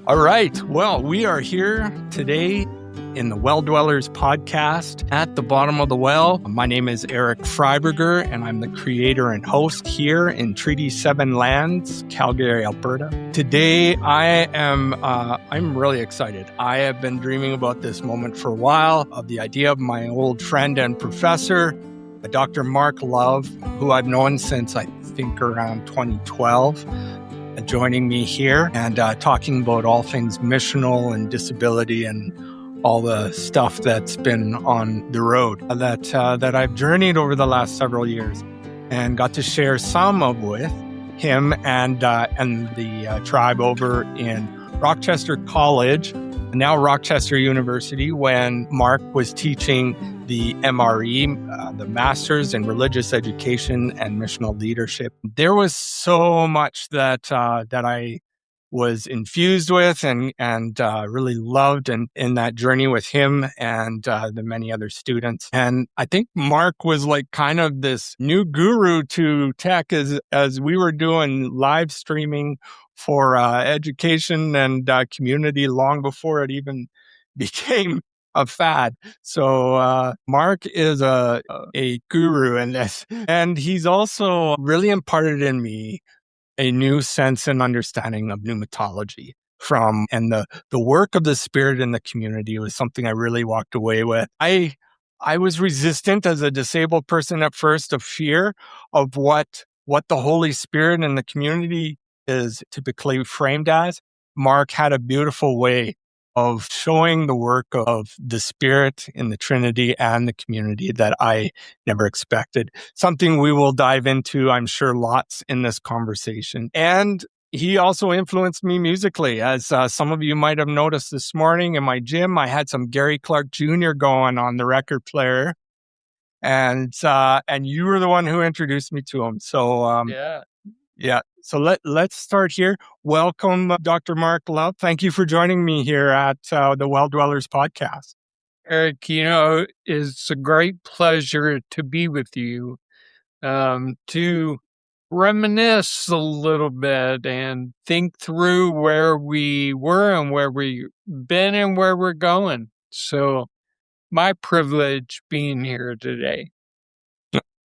All right. Well, we are here today in the Well Dwellers podcast at the bottom of the well. My name is Eric Freiberger, and I'm the creator and host here in Treaty 7 lands, Calgary, Alberta. Today, I'm really excited. I have been dreaming about this moment for a while, of the idea of my old friend and professor, Dr. Mark Love, who I've known since I think around 2012. Joining me here and talking about all things missional and disability and all the stuff that's been on the road that I've journeyed over the last several years, and got to share some of with him and the tribe over in Rochester College, now Rochester University, when Mark was teaching the MRE, the Masters in Religious Education and Missional Leadership. There was so much that I was infused with and really loved in that journey with him and the many other students. And I think Mark was like kind of this new guru to tech as we were doing live streaming for education and community long before it even became a fad. So Mark is a guru in this, and he's also really imparted in me a new sense and understanding of pneumatology and the work of the Spirit in the community was something I really walked away with. I was resistant as a disabled person at first of fear of what the Holy Spirit in the community is typically framed as. Mark had a beautiful way of showing the work of the Spirit in the Trinity and the community that I never expected. Something we will dive into, I'm sure, lots in this conversation. And he also influenced me musically, as some of you might have noticed this morning in my gym. I had some Gary Clark Jr. going on the record player, and you were the one who introduced me to him. So yeah. So let's start here. Welcome, Dr. Mark Love. Thank you for joining me here at the Well Dwellers podcast. Eric, it's a great pleasure to be with you, to reminisce a little bit and think through where we were and where we've been and where we're going. So my privilege being here today.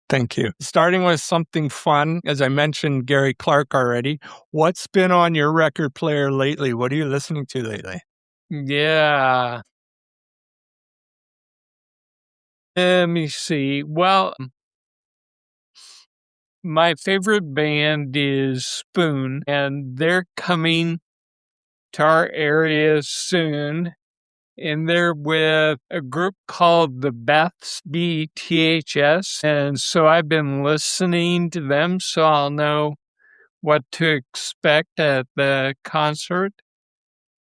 Thank you. Starting with something fun, as I mentioned Gary Clark already, what's been on your record player lately? What are you listening to lately? Yeah. Let me see. Well, my favorite band is Spoon, and they're coming to our area soon. And they're with a group called the Beths, BTHS. And so I've been listening to them so I'll know what to expect at the concert.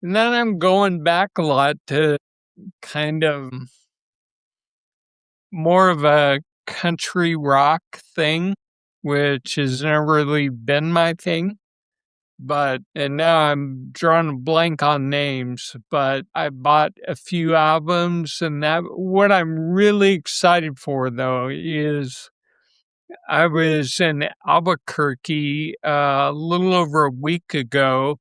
And then I'm going back a lot to kind of more of a country rock thing, which has never really been my thing. And now I'm drawing a blank on names, but I bought a few albums, and what I'm really excited for, though, is I was in Albuquerque a little over a week ago,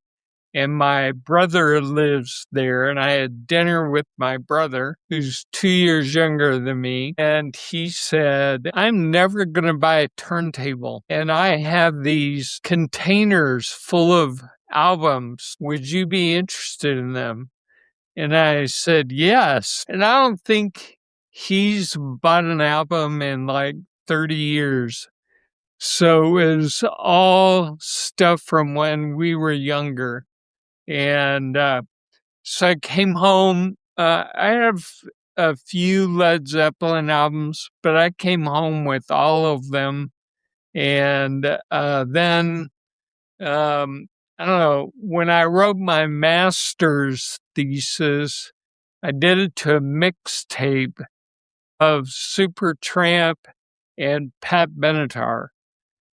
and my brother lives there, and I had dinner with my brother, who's 2 years younger than me, and he said, I'm never going to buy a turntable, and I have these containers full of albums. Would you be interested in them? And I said, yes. And I don't think he's bought an album in like 30 years. So it was all stuff from when we were younger. And so I came home. I have a few Led Zeppelin albums, but I came home with all of them. And then, I don't know, when I wrote my master's thesis, I did it to a mixtape of Supertramp and Pat Benatar.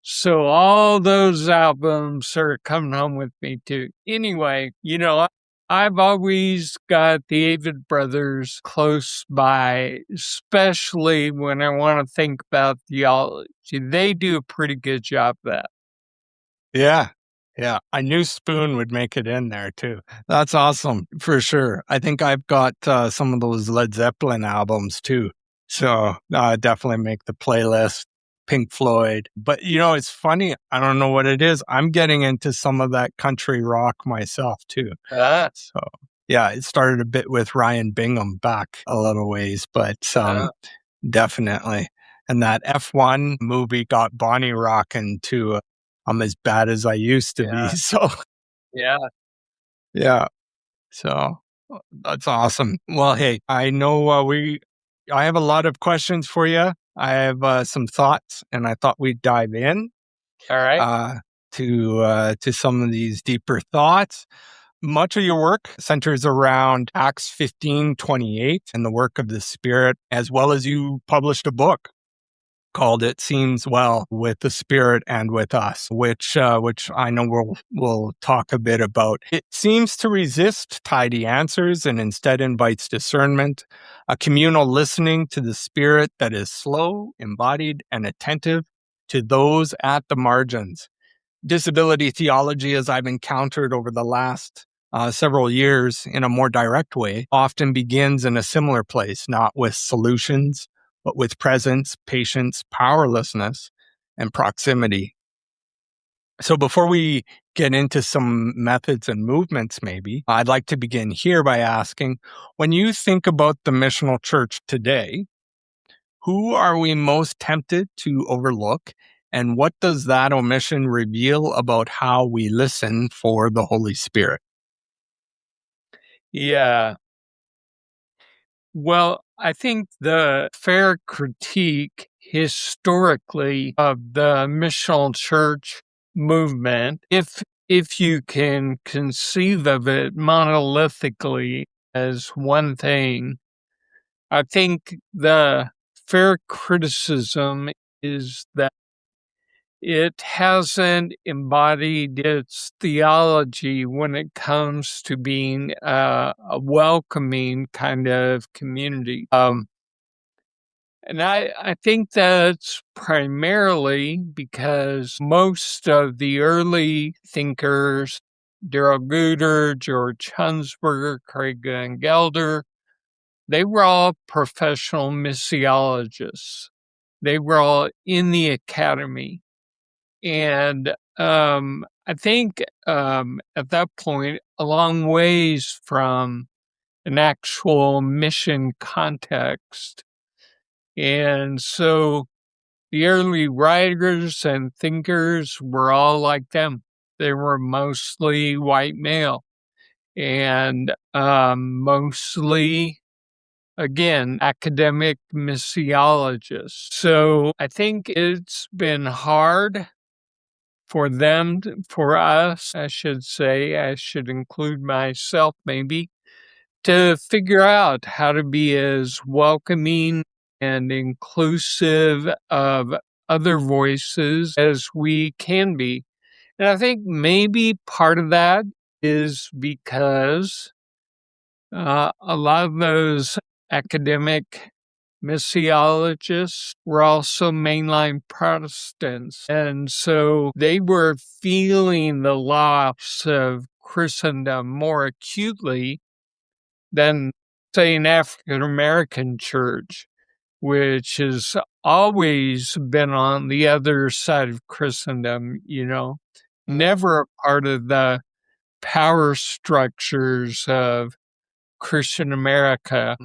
So all those albums are coming home with me too. Anyway, I've always got the Avett Brothers close by, especially when I want to think about theology. They do a pretty good job of that. Yeah. Yeah, I knew Spoon would make it in there too. That's awesome, for sure. I think I've got some of those Led Zeppelin albums too. So definitely make the playlist. Pink Floyd. But it's funny. I don't know what it is. I'm getting into some of that country rock myself too. So yeah, it started a bit with Ryan Bingham back a little ways, but definitely. And that F1 movie got Bonnie rocking to I'm as bad as I used to be. So Yeah. yeah. So that's awesome. Well, hey, I know I have a lot of questions for you. I have some thoughts, and I thought we'd dive in All right. to some of these deeper thoughts. Much of your work centers around Acts 15:28 and the work of the Spirit, as well as you published a book called "It Seems Well with the Spirit and with Us," which I know we'll talk a bit about. It seems to resist tidy answers and instead invites discernment, a communal listening to the Spirit that is slow, embodied, and attentive to those at the margins. Disability theology, as I've encountered over the last several years in a more direct way, often begins in a similar place, not with solutions, but with presence, patience, powerlessness, and proximity. So before we get into some methods and movements, maybe, I'd like to begin here by asking, when you think about the missional church today, who are we most tempted to overlook? And what does that omission reveal about how we listen for the Holy Spirit? Yeah. Well, I think the fair critique historically of the missional church movement, if you can conceive of it monolithically as one thing, I think the fair criticism is that it hasn't embodied its theology when it comes to being a welcoming kind of community. And I think that's primarily because most of the early thinkers, Daryl Guter, George Hunsberger, Craig Van Gelder, they were all professional missiologists. They were all in the academy. And I think at that point, a long ways from an actual mission context. And so the early writers and thinkers were all like them. They were mostly white male and mostly, again, academic missiologists. So I think it's been hard for them, for us, I should say, I should include myself maybe, to figure out how to be as welcoming and inclusive of other voices as we can be. And I think maybe part of that is because a lot of those academic missiologists were also mainline Protestants. And so they were feeling the loss of Christendom more acutely than, say, an African American church, which has always been on the other side of Christendom, never a part of the power structures of Christian America.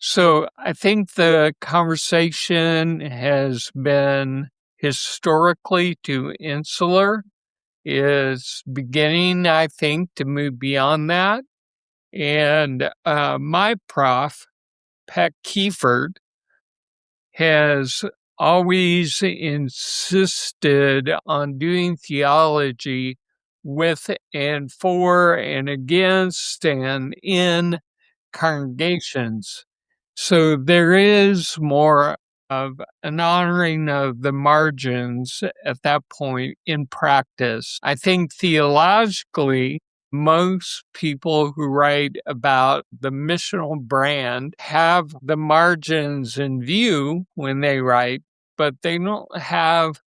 So I think the conversation has been historically too insular. It's beginning, I think, to move beyond that. And my prof, Pat Kiefert, has always insisted on doing theology with and for and against and in congregations. So there is more of an honoring of the margins at that point in practice. I think theologically, most people who write about the missional brand have the margins in view when they write, but they don't have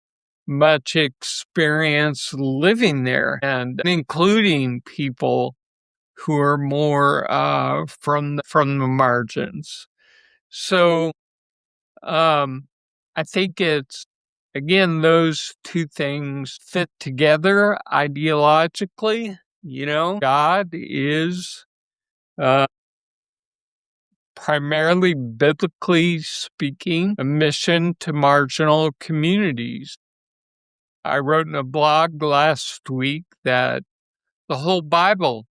much experience living there, and including people who are more from the margins. So I think it's, again, those two things fit together ideologically. God is primarily biblically speaking, a mission to marginal communities. I wrote in a blog last week that the whole Bible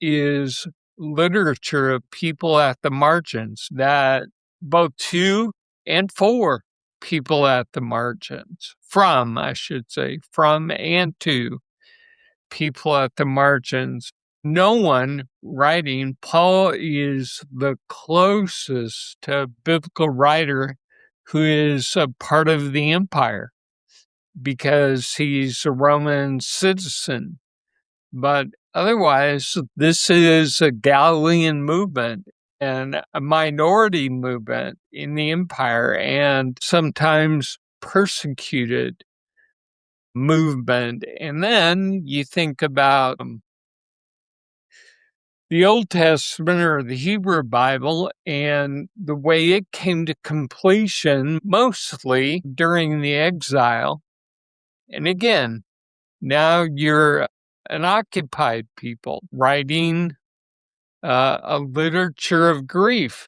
is literature of people at the margins, that both to and for people at the margins, I should say, from and to people at the margins. No one writing, Paul is the closest to biblical writer who is a part of the empire because he's a Roman citizen. But otherwise, this is a Galilean movement and a minority movement in the empire, and sometimes persecuted movement. And then you think about the Old Testament or the Hebrew Bible and the way it came to completion, mostly during the exile. And again, now you're an occupied people writing a literature of grief.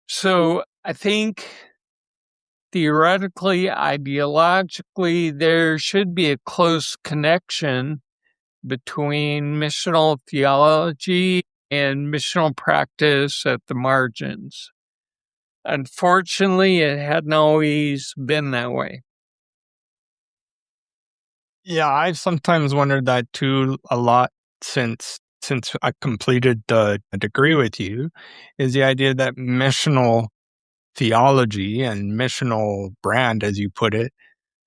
So I think theoretically, ideologically, there should be a close connection between missional theology and missional practice at the margins. Unfortunately, it hadn't always been that way. Yeah, I've sometimes wondered that too a lot since I completed the degree with you, is the idea that missional theology and missional brand, as you put it,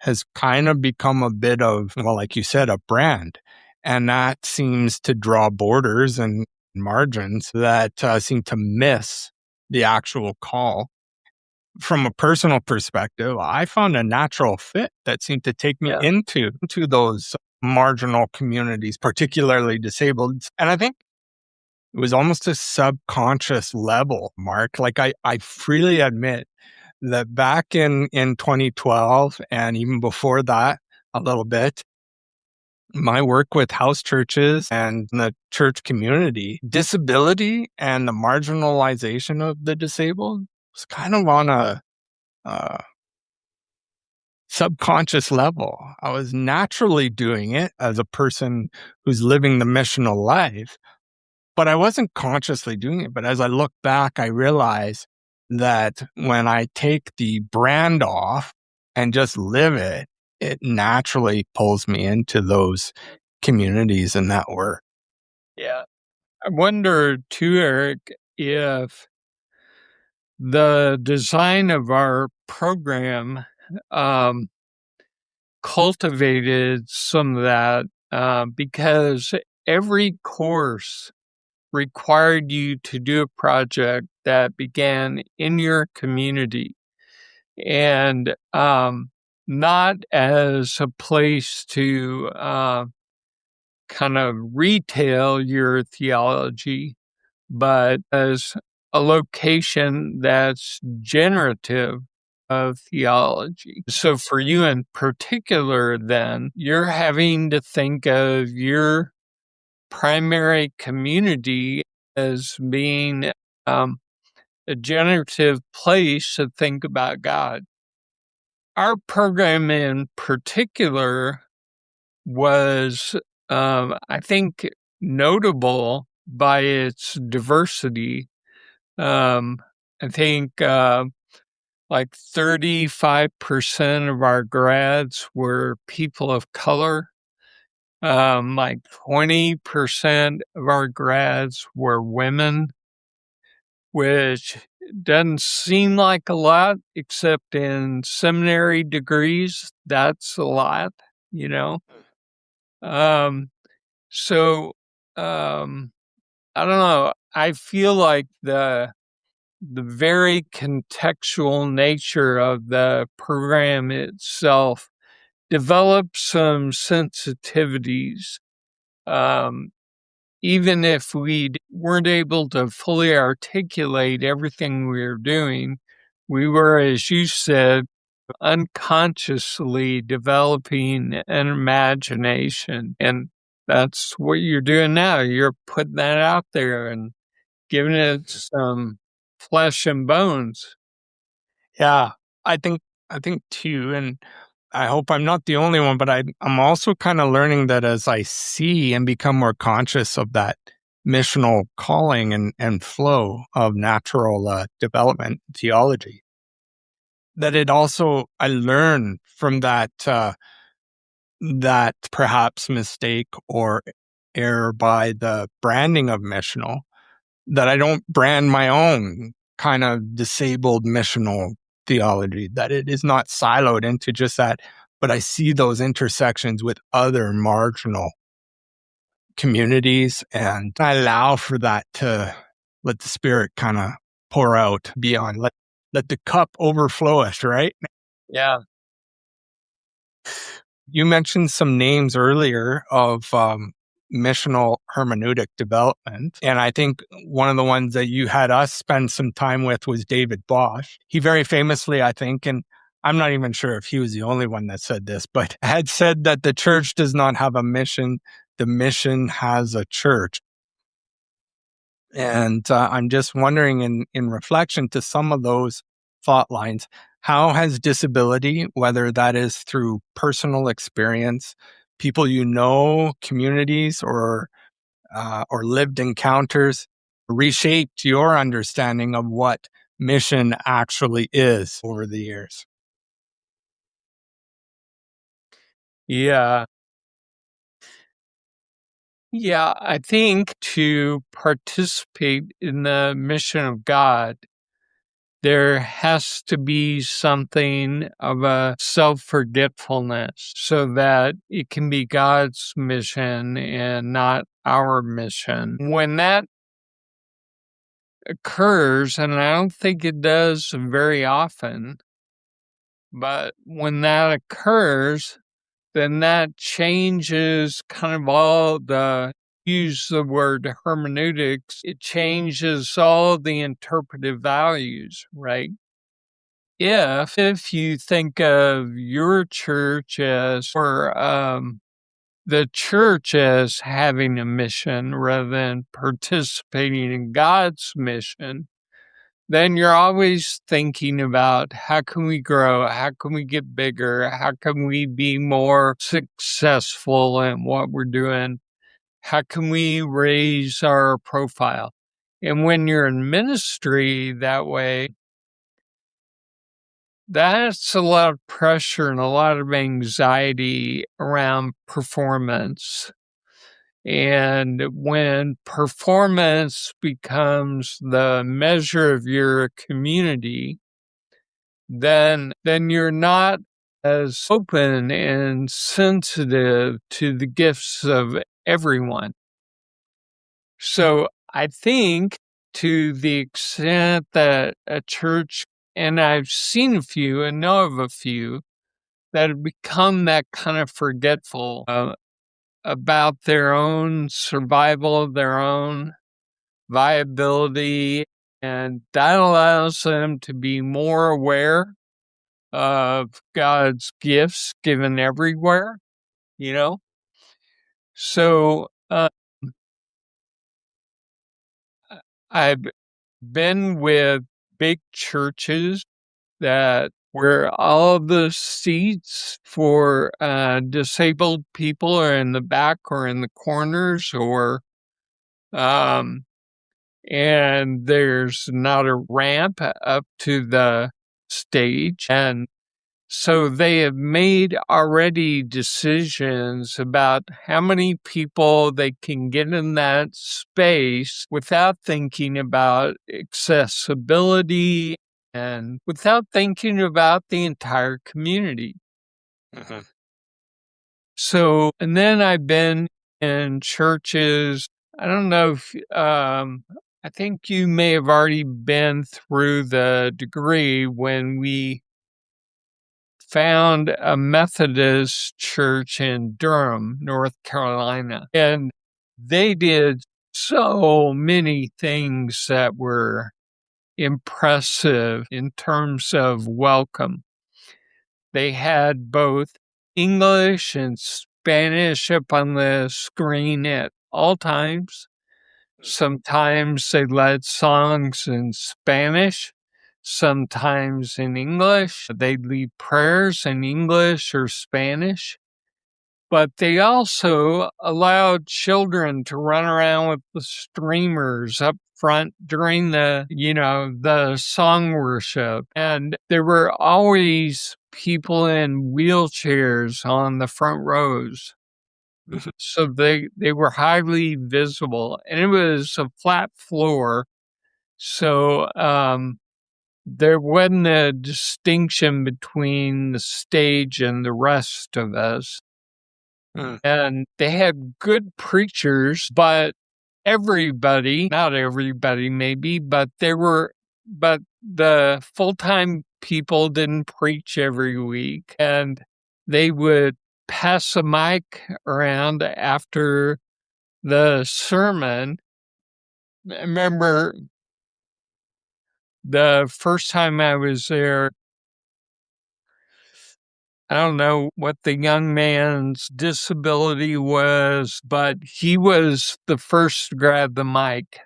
has kind of become a bit of, well, like you said, a brand. And that seems to draw borders and margins that seem to miss the actual call. From a personal perspective, I found a natural fit that seemed to take me into those marginal communities, particularly disabled. And I think it was almost a subconscious level, Mark. Like I freely admit that back in 2012 and even before that a little bit, my work with house churches and the church community, disability and the marginalization of the disabled was kind of on a subconscious level. I was naturally doing it as a person who's living the missional life, but I wasn't consciously doing it. But as I look back, I realize that when I take the brand off and just live it, it naturally pulls me into those communities and that work. Yeah. I wonder too, Eric, if the design of our program cultivated some of that because every course required you to do a project that began in your community and not as a place to kind of retail your theology, but as a location that's generative of theology. So for you in particular, then, you're having to think of your primary community as being a generative place to think about God. Our program in particular was, I think, notable by its diversity. I think like 35% of our grads were people of color. Like 20% of our grads were women, which doesn't seem like a lot, except in seminary degrees, that's a lot, you know? So, I don't know. I feel like the the very contextual nature of the program itself developed some sensitivities. Even if we weren't able to fully articulate everything we were doing, we were, as you said, unconsciously developing an imagination. And that's what you're doing now. You're putting that out there and giving it some flesh and bones. Yeah, I think I think too, and I hope I'm not the only one, but I'm also kind of learning that as I see and become more conscious of that missional calling and flow of natural development theology, that it also I learn from that perhaps mistake or error by the branding of missional, that I don't brand my own kind of disabled missional theology, that it is not siloed into just that, but I see those intersections with other marginal communities, and I allow for that to let the Spirit kind of pour out beyond, let the cup overfloweth, right? Yeah. You mentioned some names earlier of missional hermeneutic development. And I think one of the ones that you had us spend some time with was David Bosch. He very famously, I think, and I'm not even sure if he was the only one that said this, but had said that the church does not have a mission, the mission has a church. And I'm just wondering, in reflection to some of those thought lines, how has disability, whether that is through personal experience, people you know, communities, or lived encounters, reshaped your understanding of what mission actually is over the years? Yeah. Yeah, I think to participate in the mission of God, there has to be something of a self-forgetfulness so that it can be God's mission and not our mission. When that occurs, and I don't think it does very often, but when that occurs, then that changes kind of all the, use the word hermeneutics, it changes all the interpretive values, right? If you think of your church as, or the church as having a mission rather than participating in God's mission, then you're always thinking about how can we grow? How can we get bigger? How can we be more successful in what we're doing? How can we raise our profile? And when you're in ministry that way, that's a lot of pressure and a lot of anxiety around performance. And when performance becomes the measure of your community, then you're not as open and sensitive to the gifts of everyone. So I think to the extent that a church, and I've seen a few and know of a few, that have become that kind of forgetful about their own survival, their own viability, and that allows them to be more aware of God's gifts given everywhere, you know? So I've been with big churches that where all the seats for disabled people are in the back or in the corners, or and there's not a ramp up to the stage. And so they have made already decisions about how many people they can get in that space without thinking about accessibility and without thinking about the entire community. Mm-hmm. So, and then I've been in churches. I don't know if, I think you may have already been through the degree when we found a Methodist church in Durham, North Carolina, and they did so many things that were impressive in terms of welcome. They had both English and Spanish up on the screen at all times. Sometimes they led songs in Spanish, sometimes in English. They'd lead prayers in English or Spanish. But they also allowed children to run around with the streamers up front during the song worship. And there were always people in wheelchairs on the front rows. So they were highly visible, and it was a flat floor. So there wasn't a distinction between the stage and the rest of us. And they had good preachers, but not everybody maybe, but the full-time people didn't preach every week, and they would pass a mic around after the sermon. I remember the first time I was there, I don't know what the young man's disability was, but he was the first to grab the mic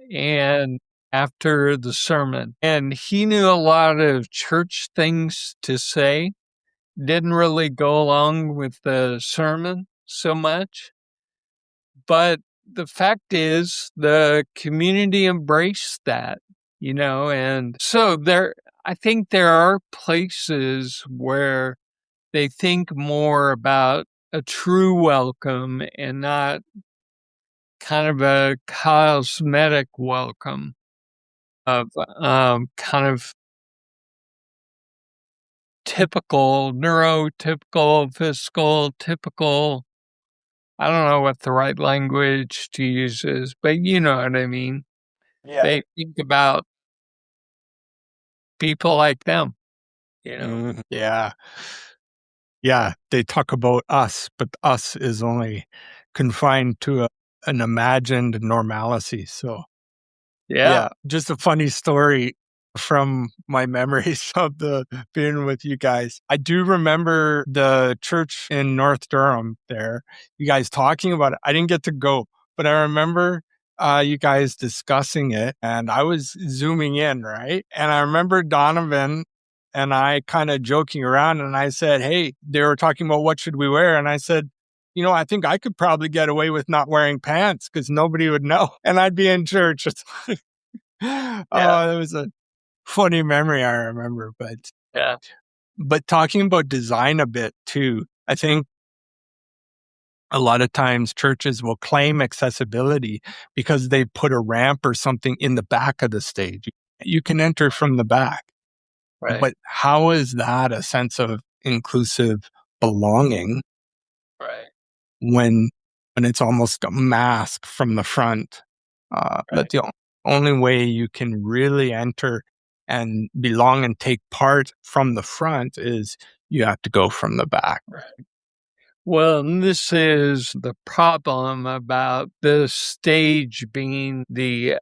and after the sermon. And he knew a lot of church things to say, didn't really go along with the sermon so much. But the fact is, the community embraced that, and so I think there are places where they think more about a true welcome and not kind of a cosmetic welcome of kind of typical, neurotypical, physical, typical. I don't know what the right language to use is, but you know what I mean. Yeah. They think about people like them, you know. Yeah. Yeah, they talk about us, but us is only confined to an imagined normalcy. So, yeah, just a funny story from my memories of the being with you guys. I do remember the church in North Durham there, you guys talking about it. I didn't get to go, but I remember you guys discussing it, and I was zooming in, right? And I remember Donovan and I kind of joking around, and I said, hey, they were talking about what should we wear, and I said, I think I could probably get away with not wearing pants because nobody would know, and I'd be in church. Oh, it was a funny memory I remember, but talking about design a bit too, I think a lot of times churches will claim accessibility because they put a ramp or something in the back of the stage. You can enter from the back. Right. But how is that a sense of inclusive belonging when it's almost a mask from the front? That the only way you can really enter and belong and take part from the front is you have to go from the back. Right. Well, this is the problem about the stage being the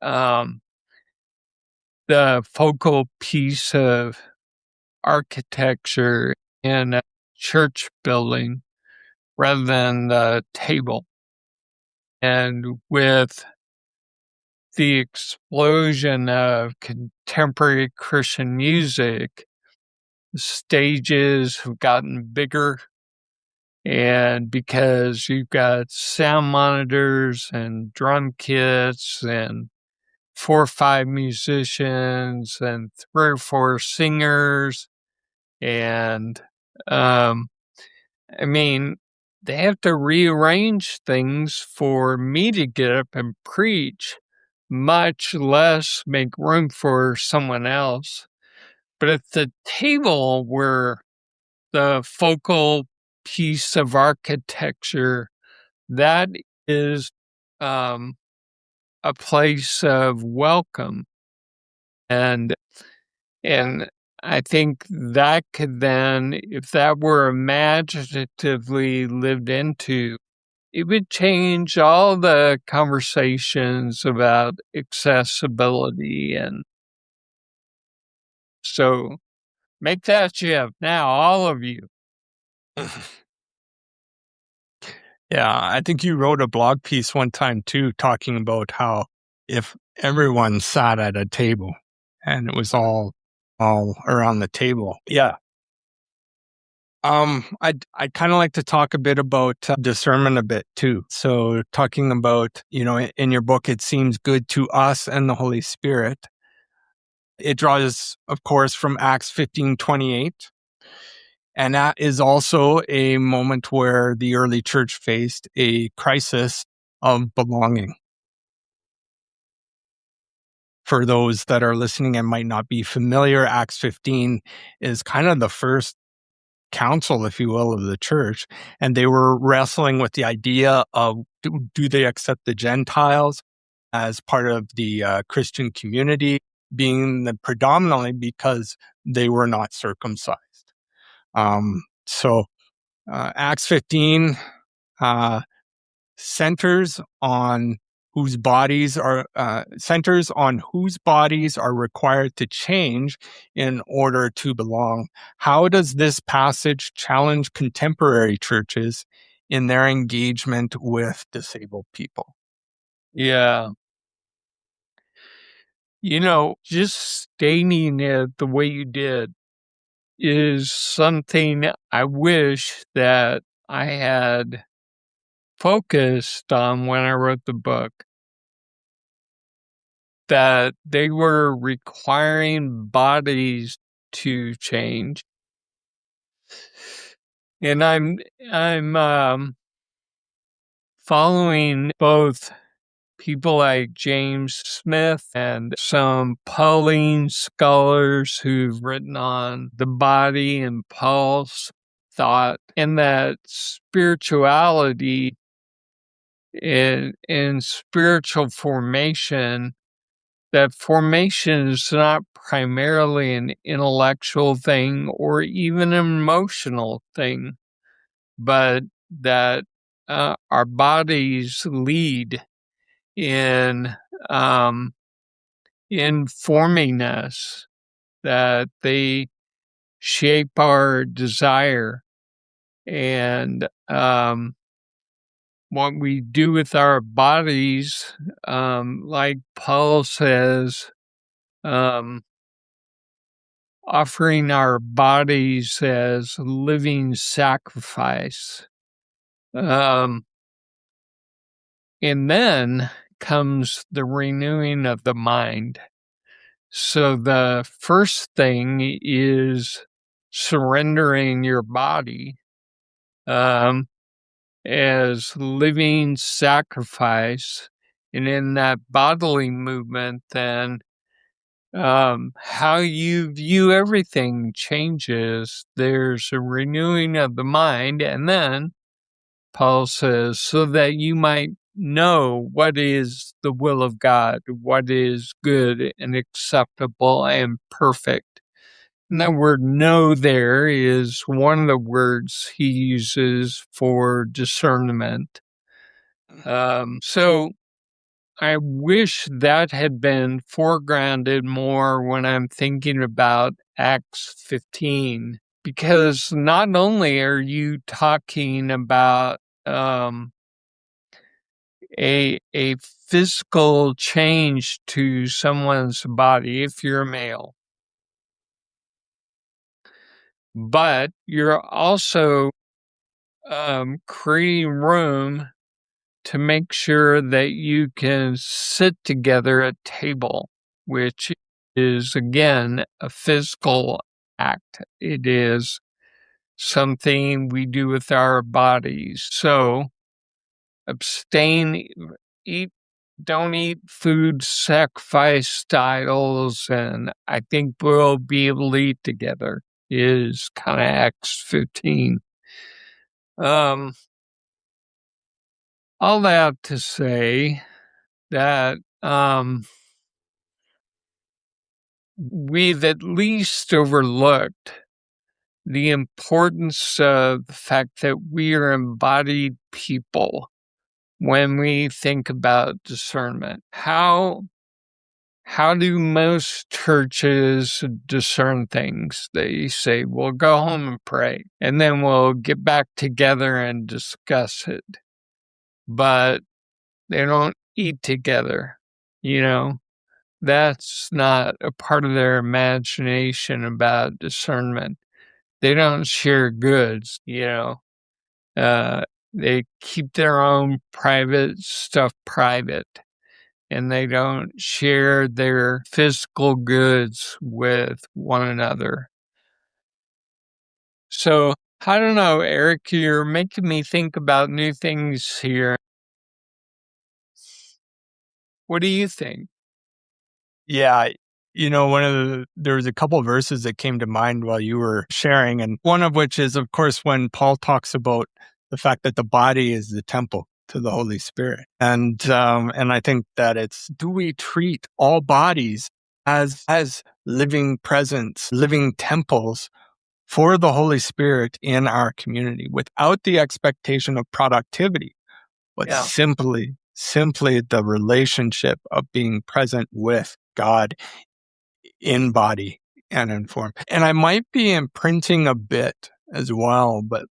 focal piece of architecture in a church building rather than the table. And with the explosion of contemporary Christian music, stages have gotten bigger. And because you've got sound monitors and drum kits and 4 or 5 musicians and 3 or 4 singers, and they have to rearrange things for me to get up and preach, much less make room for someone else. But at the table where the focal piece of architecture, that is a place of welcome. And I think that could then, if that were imaginatively lived into, it would change all the conversations about accessibility. And so make that shift now, all of you. Yeah, I think you wrote a blog piece one time too, talking about how if everyone sat at a table and it was all around the table. Yeah. I'd kind of like to talk a bit about discernment a bit too. So talking about, in your book, it seems good to us and the Holy Spirit. It draws, of course, from Acts 15:28. And that is also a moment where the early church faced a crisis of belonging. For those that are listening and might not be familiar, Acts 15 is kind of the first council, if you will, of the church. And they were wrestling with the idea of do they accept the Gentiles as part of the Christian community, being predominantly because they were not circumcised. So Acts 15 centers on whose bodies are required to change in order to belong. How does this passage challenge contemporary churches in their engagement with disabled people? Yeah. Just stating it the way you did is something I wish that I had focused on when I wrote the book. That they were requiring bodies to change. And I'm following both people like James Smith and some Pauline scholars who've written on the body and Paul's thought, and that spirituality in spiritual formation, that formation is not primarily an intellectual thing or even an emotional thing, but that our bodies lead in forming us, that they shape our desire, and what we do with our bodies, like Paul says, offering our bodies as living sacrifice. And then comes the renewing of the mind. So the first thing is surrendering your body as living sacrifice. And in that bodily movement, then how you view everything changes. There's a renewing of the mind. And then Paul says, so that you might know what is the will of God, what is good and acceptable and perfect. And that word know there is one of the words he uses for discernment. So I wish that had been foregrounded more when I'm thinking about Acts 15, because not only are you talking about a physical change to someone's body if you're a male, but you're also creating room to make sure that you can sit together at table, which is, again, a physical act. It is something we do with our bodies. So abstain, don't eat food sacrifice styles, and I think we'll be able to eat together is kind of Acts 15. All that to say that we've at least overlooked the importance of the fact that we are embodied people when we think about discernment. How do most churches discern things? They say, we'll go home and pray, and then we'll get back together and discuss it. But they don't eat together, That's not a part of their imagination about discernment. They don't share goods, They keep their own private stuff private, and they don't share their physical goods with one another. So, I don't know, Eric, you're making me think about new things here. What do you think? Yeah, there was a couple of verses that came to mind while you were sharing, and one of which is, of course, when Paul talks about the fact that the body is the temple to the Holy Spirit, and I think that do we treat all bodies as living presence, living temples for the Holy Spirit in our community, without the expectation of productivity, but simply the relationship of being present with God in body and in form. And I might be imprinting a bit as well, but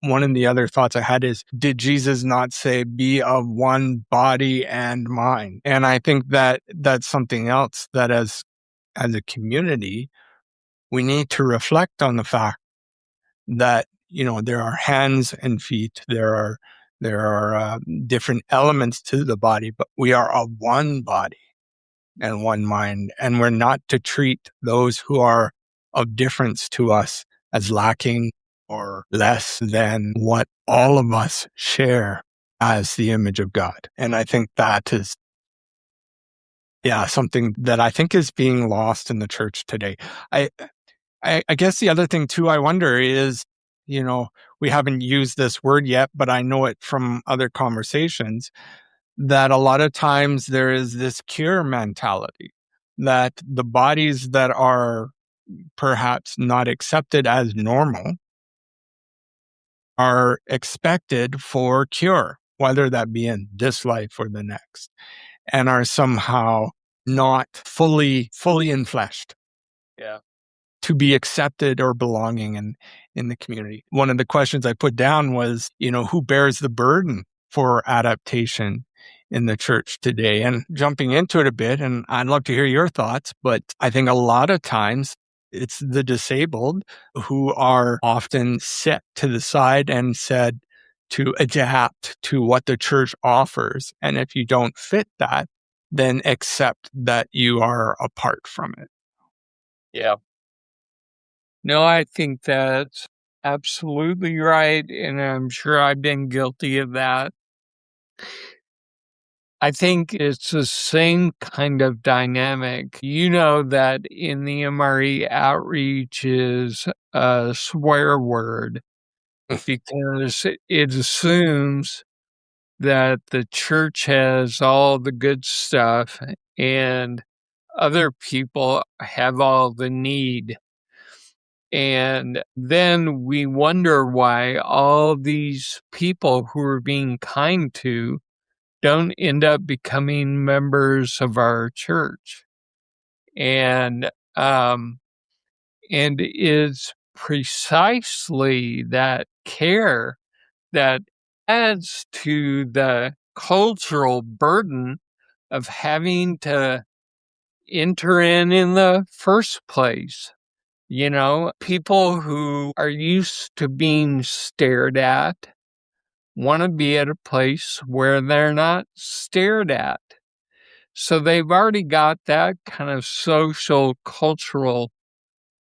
one of the other thoughts I had is, did Jesus not say, be of one body and mind? And I think that that's something else that as a community, we need to reflect on the fact that, there are hands and feet, there are different elements to the body, but we are of one body and one mind. And we're not to treat those who are of difference to us as lacking or less than what all of us share as the image of God. And I think that is, something that I think is being lost in the church today. I guess the other thing too, I wonder is, we haven't used this word yet, but I know it from other conversations, that a lot of times there is this cure mentality, that the bodies that are perhaps not accepted as normal are expected for cure, whether that be in this life or the next, and are somehow not fully enfleshed. Yeah. To be accepted or belonging in the community. One of the questions I put down was, who bears the burden for adaptation in the church today? And jumping into it a bit, and I'd love to hear your thoughts, but I think a lot of times it's the disabled who are often set to the side and said to adapt to what the church offers. And if you don't fit that, then accept that you are apart from it. Yeah. No, I think that's absolutely right, and I'm sure I've been guilty of that. I think it's the same kind of dynamic. You know that in the MRE, outreach is a swear word because it assumes that the church has all the good stuff and other people have all the need. And then we wonder why all these people who are being kind to don't end up becoming members of our church. And it's precisely that care that adds to the cultural burden of having to enter in the first place. People who are used to being stared at want to be at a place where they're not stared at. So they've already got that kind of social, cultural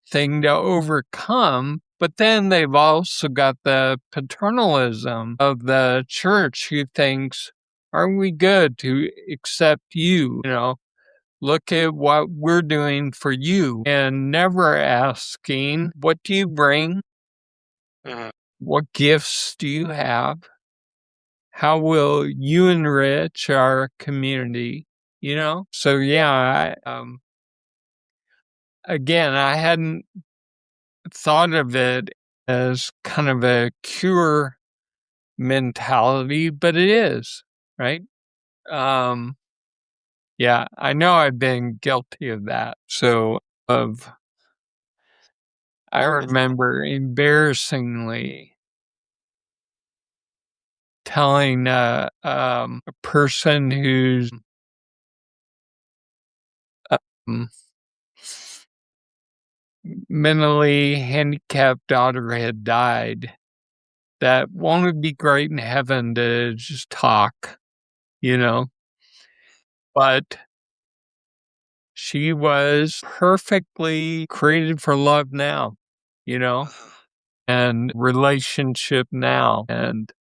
thing to overcome. But then they've also got the paternalism of the church who thinks, aren't we good to accept you? Look at what we're doing for you, and never asking, what do you bring? What gifts do you have? How will you enrich our community? So yeah, again, I hadn't thought of it as kind of a cure mentality, but it is, right? Yeah, I know I've been guilty of that. I remember embarrassingly telling a person whose um, mentally handicapped daughter had died that won't it be great in heaven to just talk, but she was perfectly created for love now, and relationship now. And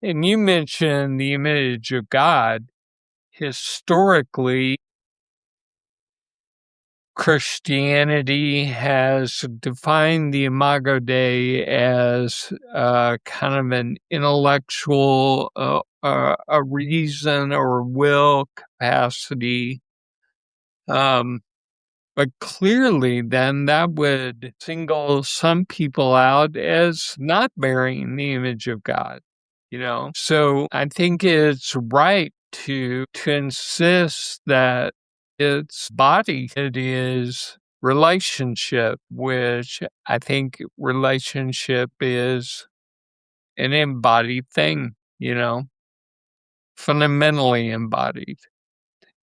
you mentioned the image of God. Historically, Christianity has defined the Imago Dei as kind of an intellectual, a reason or will capacity. But clearly, then that would single some people out as not bearing the image of God. So I think it's right to insist that its body, it is relationship, which I think relationship is an embodied thing, fundamentally embodied.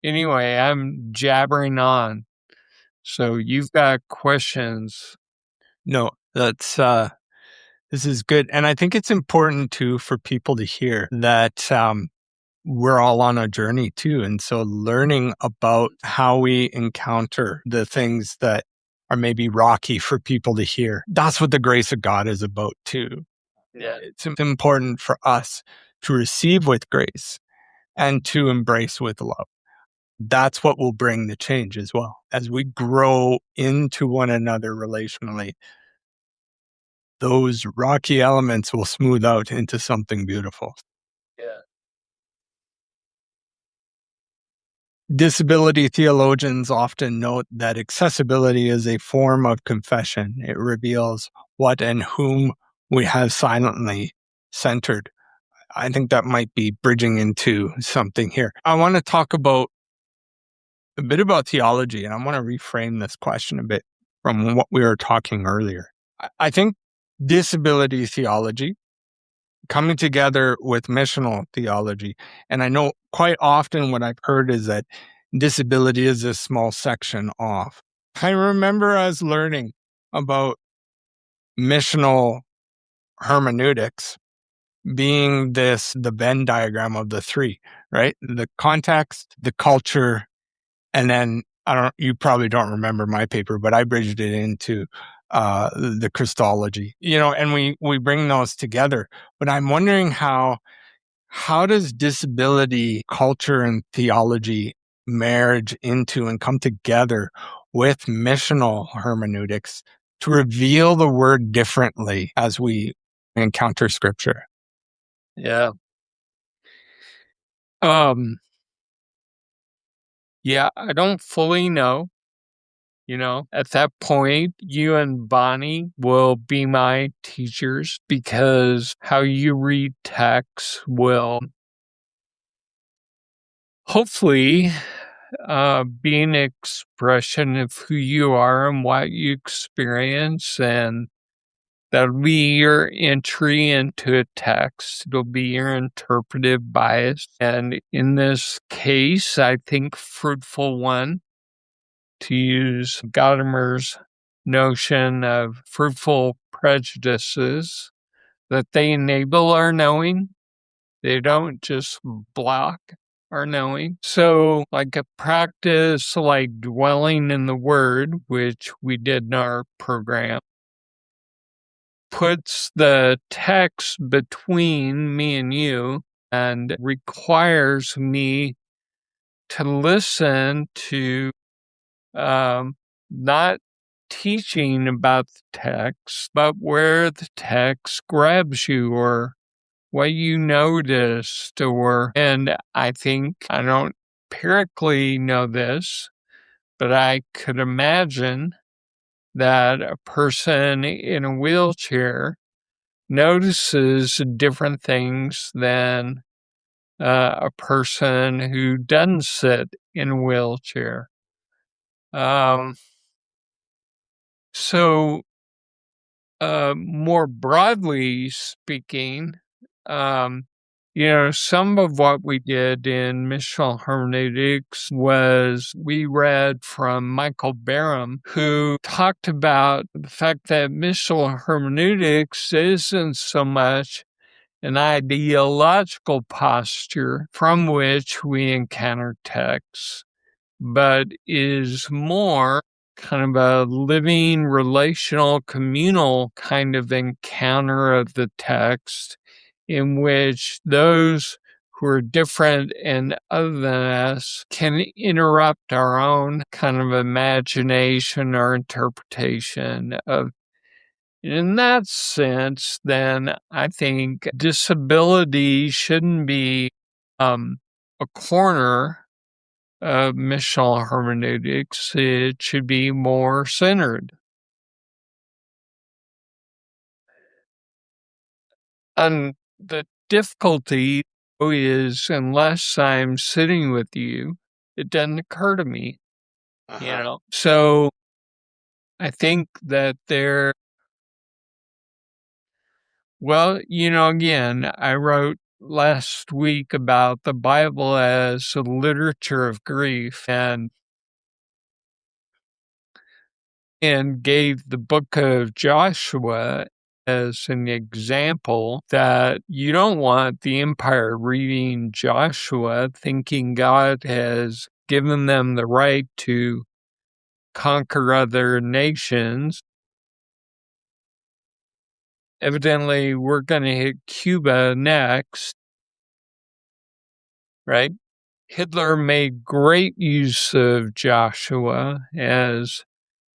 Anyway, I'm jabbering on. So you've got questions. No, this is good. And I think it's important too for people to hear that we're all on a journey too. And so learning about how we encounter the things that are maybe rocky for people to hear. That's what the grace of God is about too. Yeah. It's important for us to receive with grace and to embrace with love. That's what will bring the change as well. As we grow into one another relationally, those rocky elements will smooth out into something beautiful. Yeah. Disability theologians often note that accessibility is a form of confession. It reveals what and whom we have silently centered. I think that might be bridging into something here. I want to talk a bit about theology, and I want to reframe this question a bit from what we were talking earlier. I think disability theology coming together with missional theology. And I know quite often what I've heard is that disability is a small section off. I remember us learning about missional hermeneutics being the Venn diagram of the three, right? The context, the culture, and then you probably don't remember my paper, but I bridged it into the Christology, and we bring those together. But I'm wondering how does disability culture and theology marriage into and come together with missional hermeneutics to reveal the word differently as we encounter scripture? Yeah. Yeah, I don't fully know. At that point, you and Bonnie will be my teachers because how you read text will hopefully be an expression of who you are and what you experience, and that'll be your entry into a text. It'll be your interpretive bias. And in this case, I think fruitful one, to use Gadamer's notion of fruitful prejudices, that they enable our knowing. They don't just block our knowing. So like a practice like dwelling in the Word, which we did in our program, puts the text between me and you and requires me to listen to not teaching about the text, but where the text grabs you or what you noticed, and I think, I don't empirically know this, but I could imagine that a person in a wheelchair notices different things than a person who doesn't sit in a wheelchair. So, more broadly speaking, some of what we did in missional hermeneutics was we read from Michael Barham, who talked about the fact that missional hermeneutics isn't so much an ideological posture from which we encounter texts, but is more kind of a living, relational, communal kind of encounter of the text in which those who are different and other than us can interrupt our own kind of imagination or interpretation of. In that sense, then I think disability shouldn't be a corner of missional hermeneutics. It should be more centered. And the difficulty is, unless I'm sitting with you, it doesn't occur to me, So I think that again, I wrote last week about the Bible as a literature of grief and gave the book of Joshua as an example that you don't want the empire reading Joshua thinking God has given them the right to conquer other nations. Evidently, we're going to hit Cuba next, right? Hitler made great use of Joshua as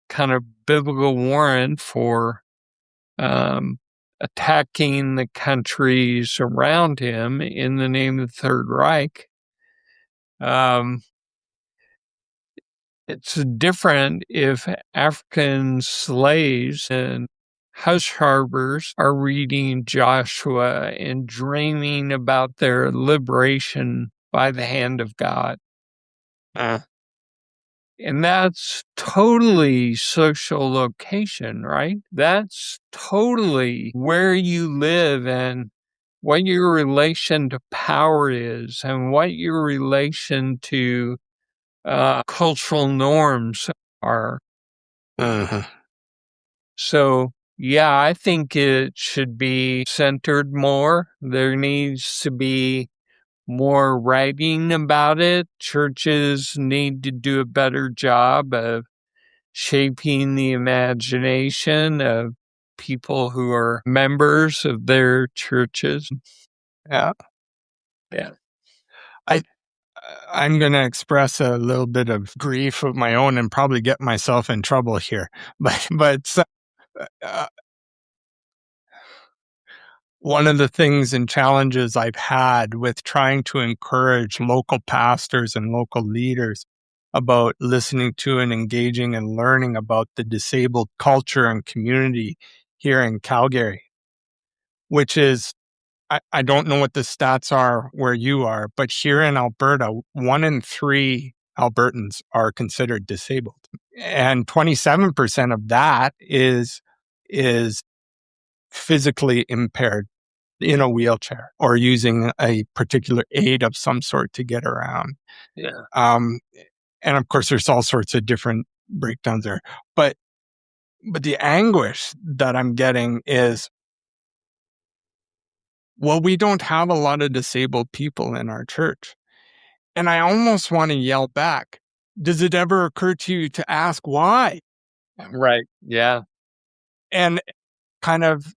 kind of biblical warrant for attacking the countries around him in the name of the Third Reich. It's different if African slaves and hush harbors are reading Joshua and dreaming about their liberation by the hand of God. And that's totally social location, right? That's totally where you live and what your relation to power is and what your relation to cultural norms are. So, yeah, I think it should be centered more. There needs to be more writing about it. Churches need to do a better job of shaping the imagination of people who are members of their churches. Yeah. I'm going to express a little bit of grief of my own and probably get myself in trouble here. But one of the things and challenges I've had with trying to encourage local pastors and local leaders about listening to and engaging and learning about the disabled culture and community here in Calgary, which is, I don't know what the stats are where you are, but here in Alberta, 1 in 3 Albertans are considered disabled. And 27% of that is physically impaired in a wheelchair or using a particular aid of some sort to get around. And of course, there's all sorts of different breakdowns there. But the anguish that I'm getting is, well, we don't have a lot of disabled people in our church. And I almost want to yell back. Does it ever occur to you to ask why? Right. Yeah. And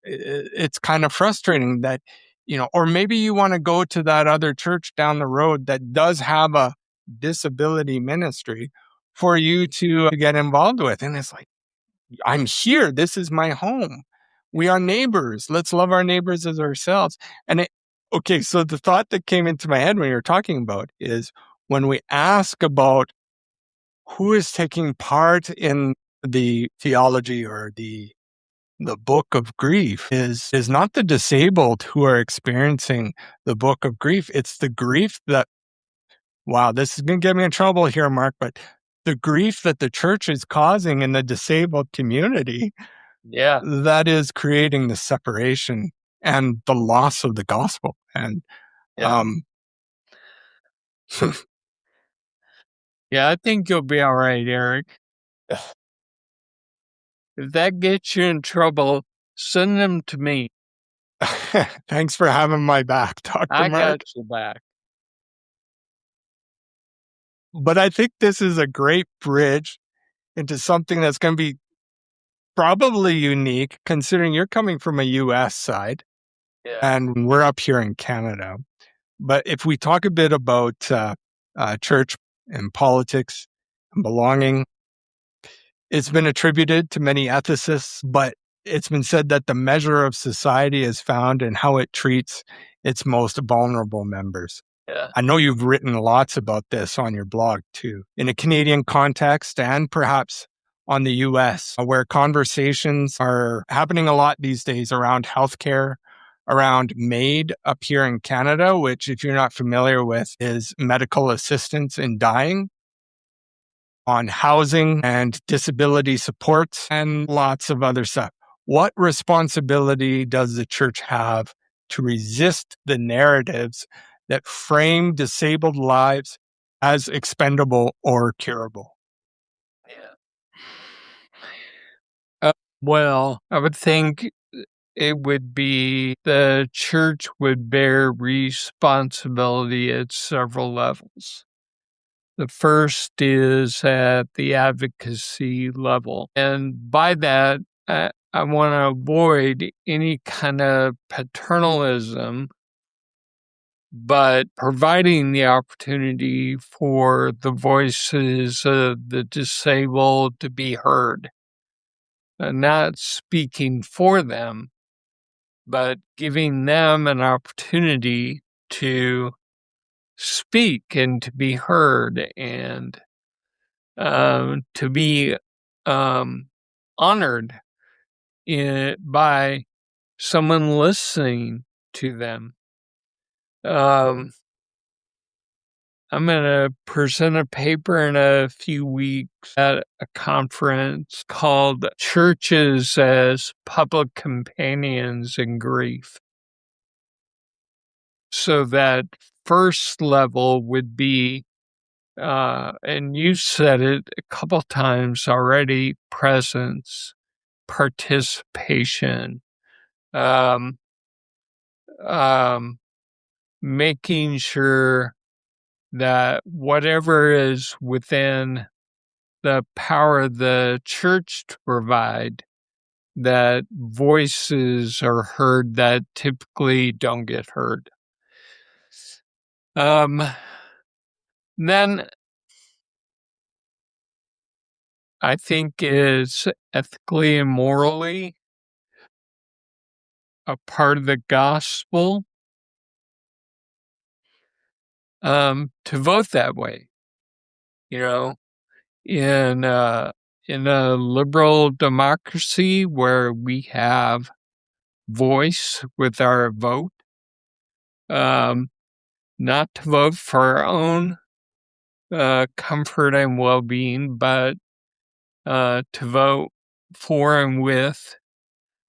it's kind of frustrating that, or maybe you want to go to that other church down the road that does have a disability ministry for you to get involved with. And it's like, I'm here. This is my home. We are neighbors. Let's love our neighbors as ourselves. And so the thought that came into my head when you were talking about is, when we ask about who is taking part in the theology or the book of grief is not the disabled who are experiencing the book of grief. It's the grief that, wow, this is going to get me in trouble here, Mark, but the grief that the church is causing in the disabled community that is creating the separation and the loss of the gospel. And yeah, I think you'll be all right, Eric. If that gets you in trouble, send them to me. Thanks for having my back, Dr. I Mark. got your back. But I think this is a great bridge into something that's going to be probably unique, considering you're coming from a U.S. side, and we're up here in Canada. But if we talk a bit about church and politics and belonging, it's been attributed to many ethicists, but it's been said that the measure of society is found in how it treats its most vulnerable members. I know you've written lots about this on your blog too, in a Canadian context and perhaps on the US, where conversations are happening a lot these days around healthcare, around MAID up here in Canada, which, if you're not familiar with, is medical assistance in dying, on housing and disability supports, and lots of other stuff. What responsibility does the church have to resist the narratives that frame disabled lives as expendable or curable? Well, I would think it would be the church would bear responsibility at several levels. The first is at the advocacy level. And by that, I want to avoid any kind of paternalism, but providing the opportunity for the voices of the disabled to be heard. Not speaking for them, but giving them an opportunity to speak and to be heard and to be honored by someone listening to them. I'm going to present a paper in a few weeks at a conference called Churches as Public Companions in Grief. So that first level would be, and you said it a couple times already, presence, participation, making sure that whatever is within the power of the church to provide, that voices are heard that typically don't get heard. Then I think is ethically and morally a part of the gospel to vote that way. You know, in a liberal democracy where we have voice with our vote, not to vote for our own comfort and well-being, but to vote for and with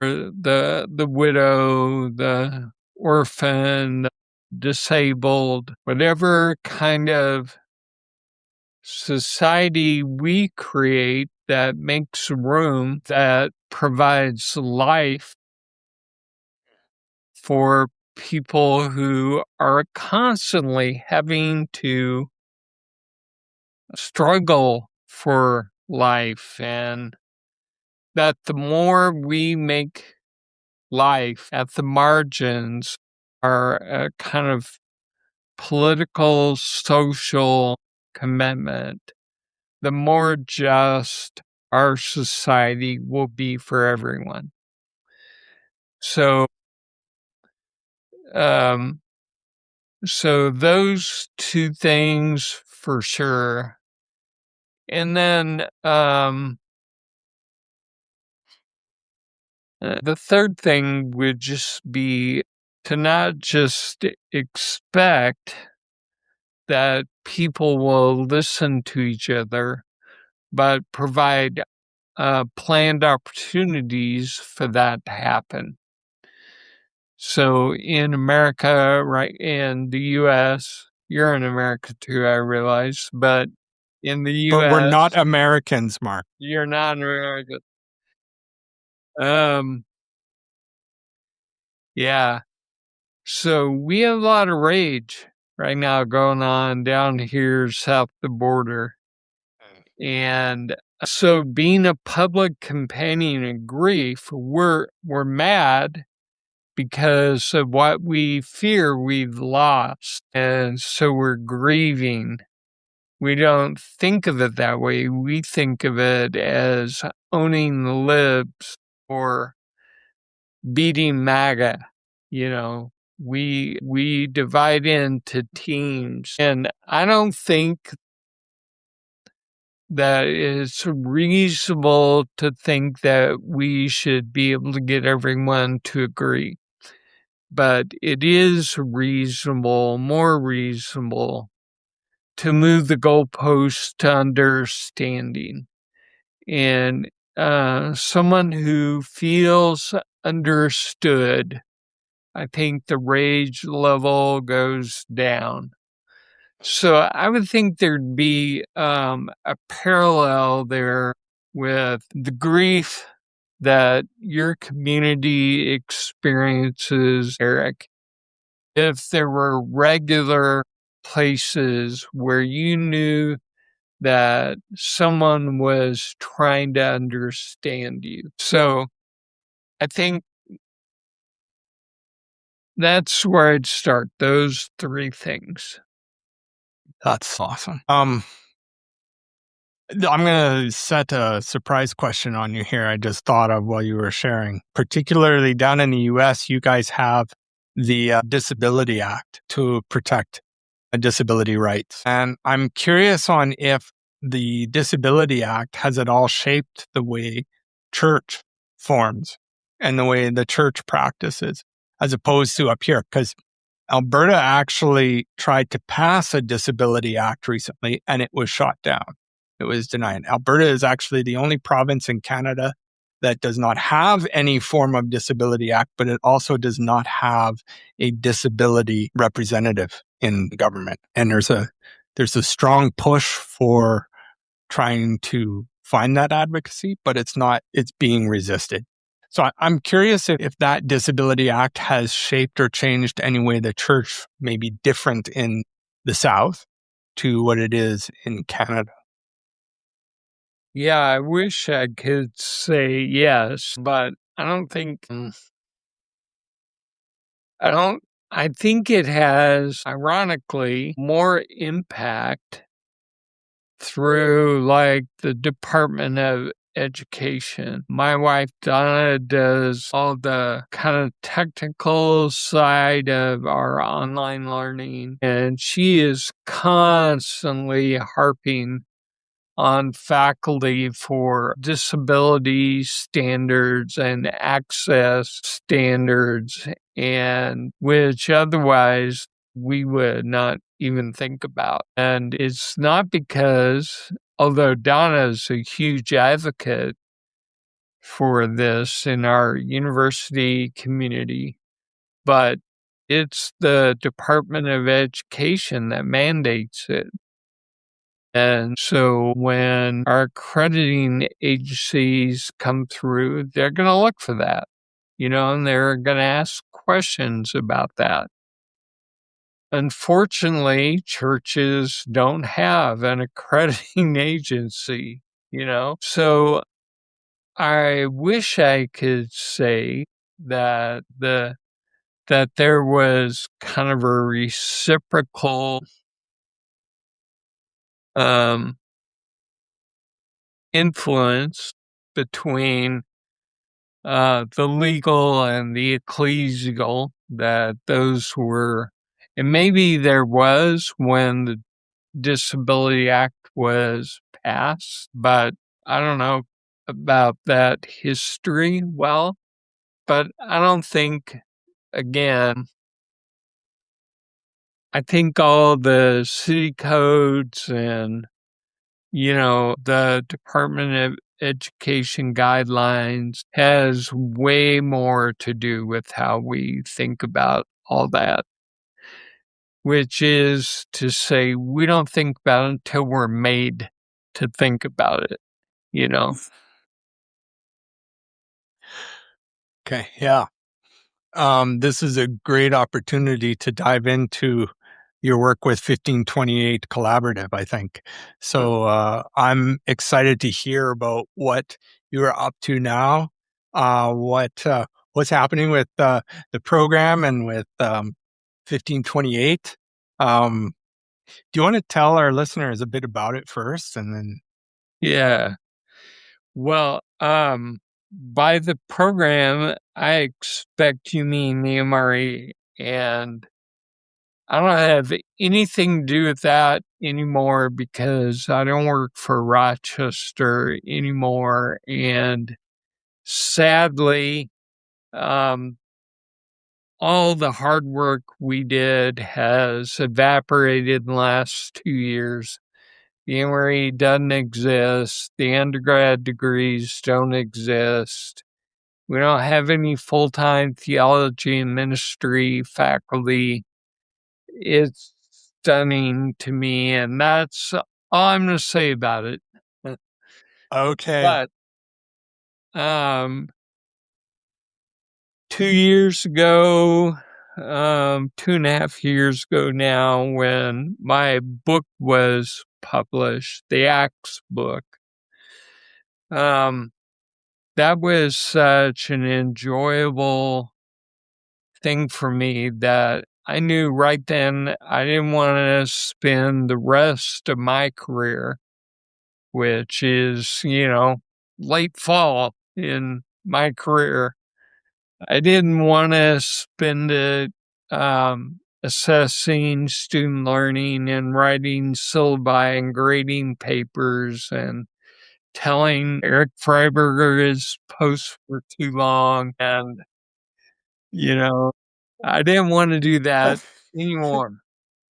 the widow, the orphan, disabled, whatever kind of society we create that makes room, that provides life for people who are constantly having to struggle for life, and that the more we make life at the margins are a kind of political, social commitment, the more just our society will be for everyone. So So those two things for sure. And then the third thing would just be to not just expect that people will listen to each other, but provide planned opportunities for that to happen. So in America, right, in the U.S., you're in America too, I realize, but in the U.S., But we're not Americans, Mark. You're not American. Yeah. So we have a lot of rage right now going on down here south of the border. And so being a public companion in grief, we're mad because of what we fear we've lost. And so we're grieving. We don't think of it that way. We think of it as owning the libs or beating MAGA. You know, we divide into teams. And I don't think that it's reasonable to think that we should be able to get everyone to agree. But it is reasonable, more reasonable, to move the goalposts to understanding. And someone who feels understood, I think the rage level goes down. So I would think there'd be a parallel there with the grief that your community experiences, Eric. If there were regular places where you knew that someone was trying to understand you. So I think that's where I'd start, those three things. That's awesome. I'm going to set a surprise question on you here. I just thought of while you were sharing. Particularly down in the US, you guys have the Disability Act to protect disability rights. And I'm curious on if the Disability Act has at all shaped the way church forms and the way the church practices, as opposed to up here. Because Alberta actually tried to pass a Disability Act recently, and it was shot down. It was denied. Alberta is actually the only province in Canada that does not have any form of Disability Act, but it also does not have a disability representative in the government. And there's a strong push for trying to find that advocacy, but it's being resisted. So I'm curious if that Disability Act has shaped or changed any way the church may be different in the South to what it is in Canada. Yeah, I wish I could say yes, but I don't think, I think it has, ironically, more impact through like the Department of Education. My wife, Donna, does all the kind of technical side of our online learning, and she is constantly harping on faculty for disability standards and access standards, and which otherwise we would not even think about. And it's not because, although Donna is a huge advocate for this in our university community, but it's the Department of Education that mandates it. And so when our accrediting agencies come through, they're going to look for that, and they're going to ask questions about that. Unfortunately, churches don't have an accrediting agency, So I wish I could say that that there was kind of a reciprocal influence between the legal and the ecclesial, that those were And maybe there was when the Disability Act was passed, but I don't know about that history well. But I don't think, again, I think all the city codes and, the Department of Education guidelines has way more to do with how we think about all that, which is to say we don't think about it until we're made to think about it, Okay, yeah. This is a great opportunity to dive into your work with 1528 Collaborative, I think. So I'm excited to hear about what you're up to now, what's happening with the program and with 1528. Do you want to tell our listeners a bit about it first, and then? Yeah. Well, by the program, I expect you mean the MRE, and I don't have anything to do with that anymore because I don't work for Rochester anymore. And sadly, all the hard work we did has evaporated in the last 2 years. The MRE doesn't exist. The undergrad degrees don't exist. We don't have any full-time theology and ministry faculty. It's stunning to me, and that's all I'm going to say about it. Okay. But 2 years ago, 2.5 years ago now, when my book was published, the Acts book, that was such an enjoyable thing for me that I knew right then I didn't want to spend the rest of my career, which is, late fall in my career. I didn't want to spend it assessing student learning and writing syllabi and grading papers and telling Eric Freiberger's posts were too long. And, I didn't want to do that anymore.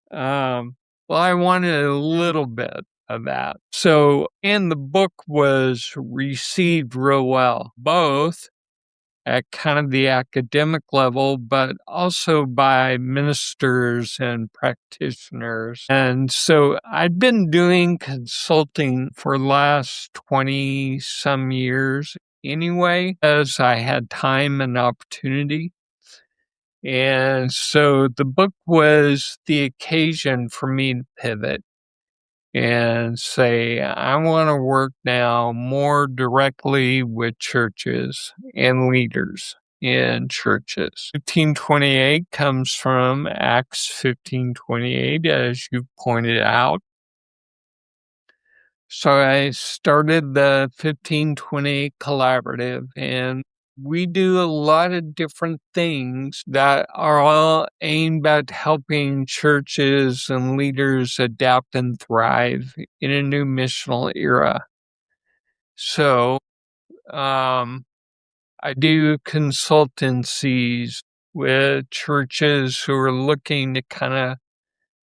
Well, I wanted a little bit of that. So, and the book was received real well, both at kind of the academic level, but also by ministers and practitioners. And so I'd been doing consulting for the last 20 some years anyway, as I had time and opportunity. And so the book was the occasion for me to pivot and say, I want to work now more directly with churches and leaders in churches. 1528 comes from Acts 15:28, as you pointed out. So I started the 1528 Collaborative, and we do a lot of different things that are all aimed at helping churches and leaders adapt and thrive in a new missional era. So I do consultancies with churches who are looking to kind of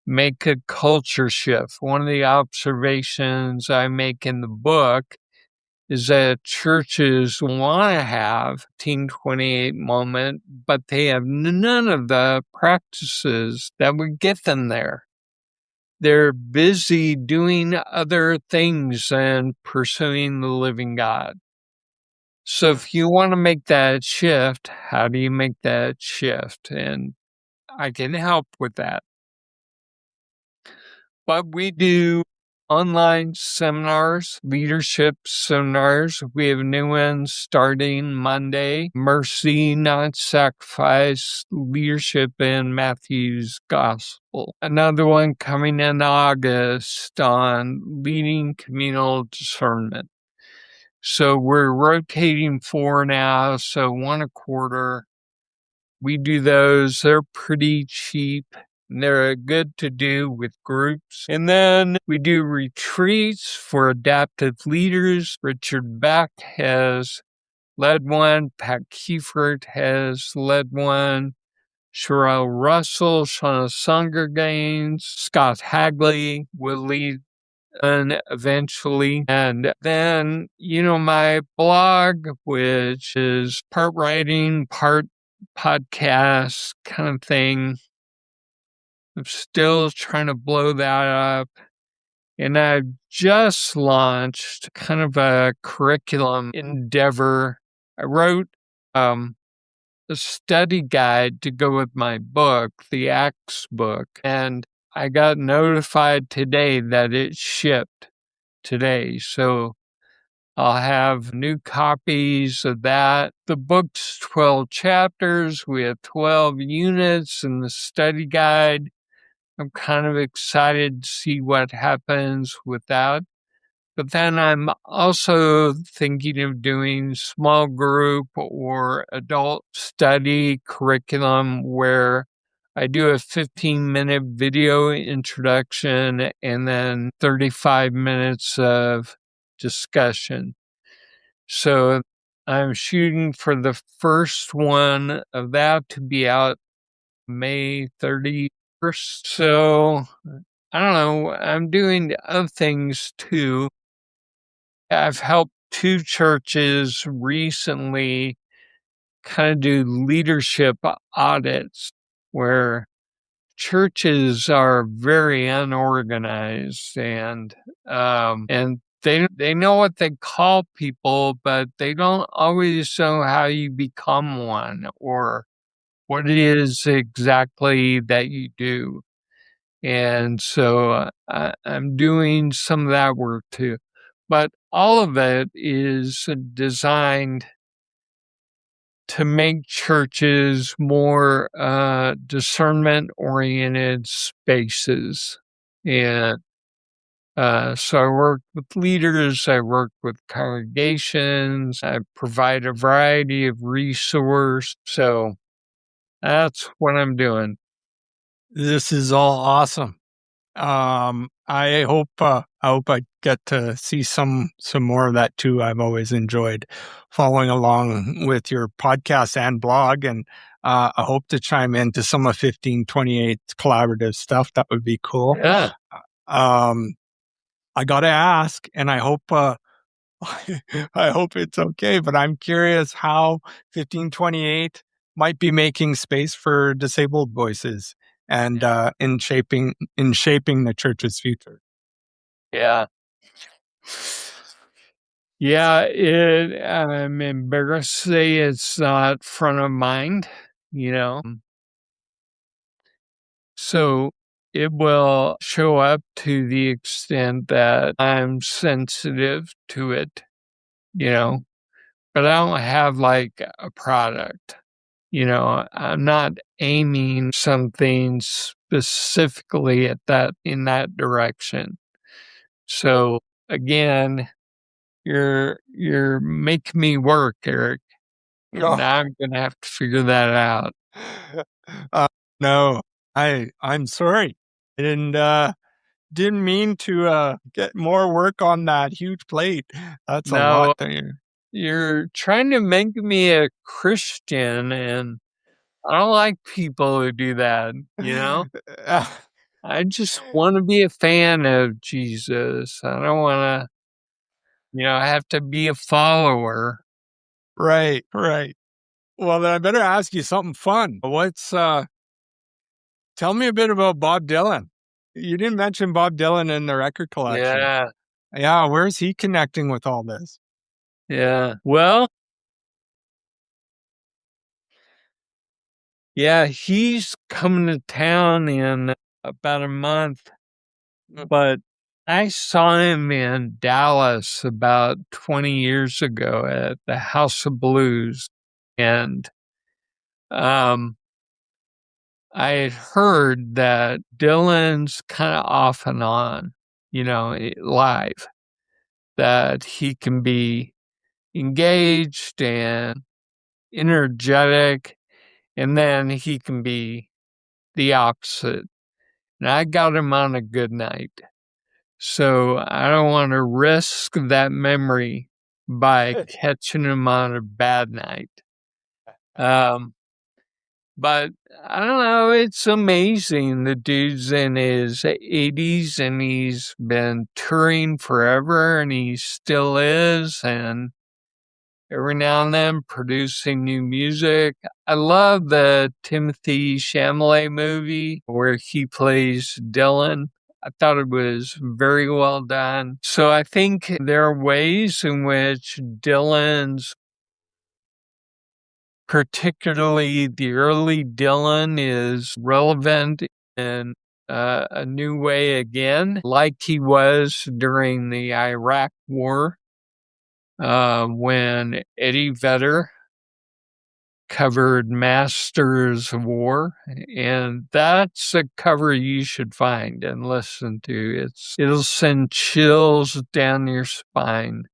make a culture shift. One of the observations I make in the book is that churches want to have 1528 moment, but they have none of the practices that would get them there. They're busy doing other things and pursuing the living God. So if you want to make that shift, how do you make that shift? And I can help with that. But we do online seminars, leadership seminars. We have new ones starting Monday. Mercy, not sacrifice, leadership in Matthew's gospel. Another one coming in August on leading communal discernment. So we're rotating 4 now, so 1 a quarter. We do those. They're pretty cheap. They're good to do with groups. And then we do retreats for adaptive leaders. Richard Beck has led one. Pat Kiefert has led one. Sherelle Russell, Shauna Sungergains, Scott Hagley will lead one eventually. And then, my blog, which is part writing, part podcast kind of thing. I'm still trying to blow that up. And I've just launched kind of a curriculum endeavor. I wrote a study guide to go with my book, the Acts book, and I got notified today that it shipped today. So I'll have new copies of that. The book's 12 chapters. We have 12 units in the study guide. I'm kind of excited to see what happens with that. But then I'm also thinking of doing small group or adult study curriculum where I do a 15-minute video introduction and then 35 minutes of discussion. So I'm shooting for the first one of that to be out May 31st. So I don't know. I'm doing other things too. I've helped 2 churches recently kind of do leadership audits where churches are very unorganized and they know what they call people, but they don't always know how you become one or what it is exactly that you do. And so I'm doing some of that work too. But all of it is designed to make churches more discernment-oriented spaces. And so I work with leaders, I work with congregations, I provide a variety of resources. So that's what I'm doing. This is all awesome. I hope I get to see some more of that too. I've always enjoyed following along with your podcast and blog, and I hope to chime into some of 1528's collaborative stuff. That would be cool. Yeah. I gotta ask, and I hope I hope it's okay, but I'm curious how 1528 might be making space for disabled voices and in shaping the church's future. Yeah. Yeah, I'm embarrassed to say it's not front of mind, So it will show up to the extent that I'm sensitive to it, but I don't have like a product, I'm not aiming something specifically in that direction. So again, you're making me work, Eric. Now I'm gonna have to figure that out. No, I'm sorry. I didn't mean to get more work on that huge plate. That's a lot there. You're trying to make me a Christian, and I don't like people who do that, I just want to be a fan of Jesus. I don't want to, I have to be a follower. Right. Well, then I better ask you something fun. Tell me a bit about Bob Dylan. You didn't mention Bob Dylan in the record collection. Yeah, where's he connecting with all this? Yeah, well, he's coming to town in about a month, but I saw him in Dallas about 20 years ago at the House of Blues, and I had heard that Dylan's kind of off and on, live, that he can be engaged and energetic, and then he can be the opposite, and I got him on a good night. So I don't want to risk that memory by catching him on a bad night. But I don't know, it's amazing. The dude's in his 80s and he's been touring forever and he still is, and every now and then producing new music. I love the Timothy Chalamet movie where he plays Dylan. I thought it was very well done. So I think there are ways in which Dylan's, particularly the early Dylan, is relevant in a new way again, like he was during the Iraq War, when Eddie Vedder covered Masters of War, and that's a cover you should find and listen to. It'll send chills down your spine.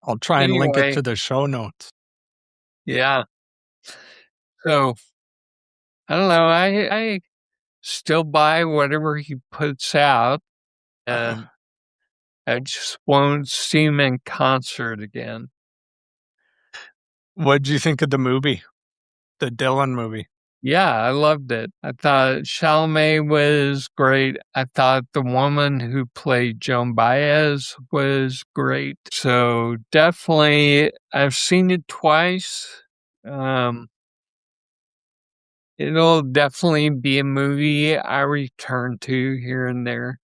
I'll try and link it Anyway. to the show notes. Yeah. So, I don't know, I still buy whatever he puts out, and I just won't see him in concert again. What did you think of the movie? The Dylan movie? Yeah, I loved it. I thought Chalamet was great. I thought the woman who played Joan Baez was great. So definitely, I've seen it twice. It'll definitely be a movie I return to here and there.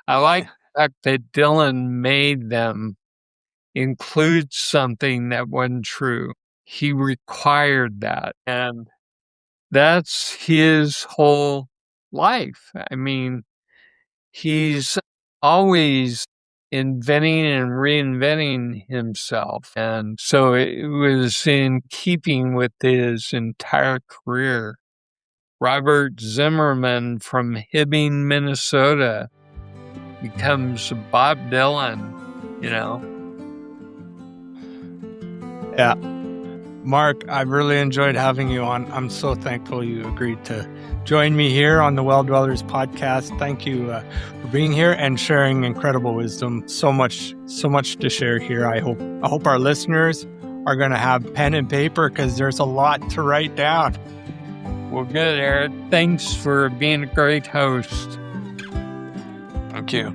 I like the fact that Dylan made them include something that wasn't true. He required that, and that's his whole life. I mean, he's always inventing and reinventing himself. And so it was in keeping with his entire career. Robert Zimmerman from Hibbing, Minnesota becomes Bob Dylan, you know? Yeah. Mark, I've really enjoyed having you on. I'm so thankful you agreed to join me here on the Well Dwellers podcast. Thank you for being here and sharing incredible wisdom. So much to share here. I hope our listeners are going to have pen and paper because there's a lot to write down. Well, good, Eric. Thanks for being a great host. Thank you.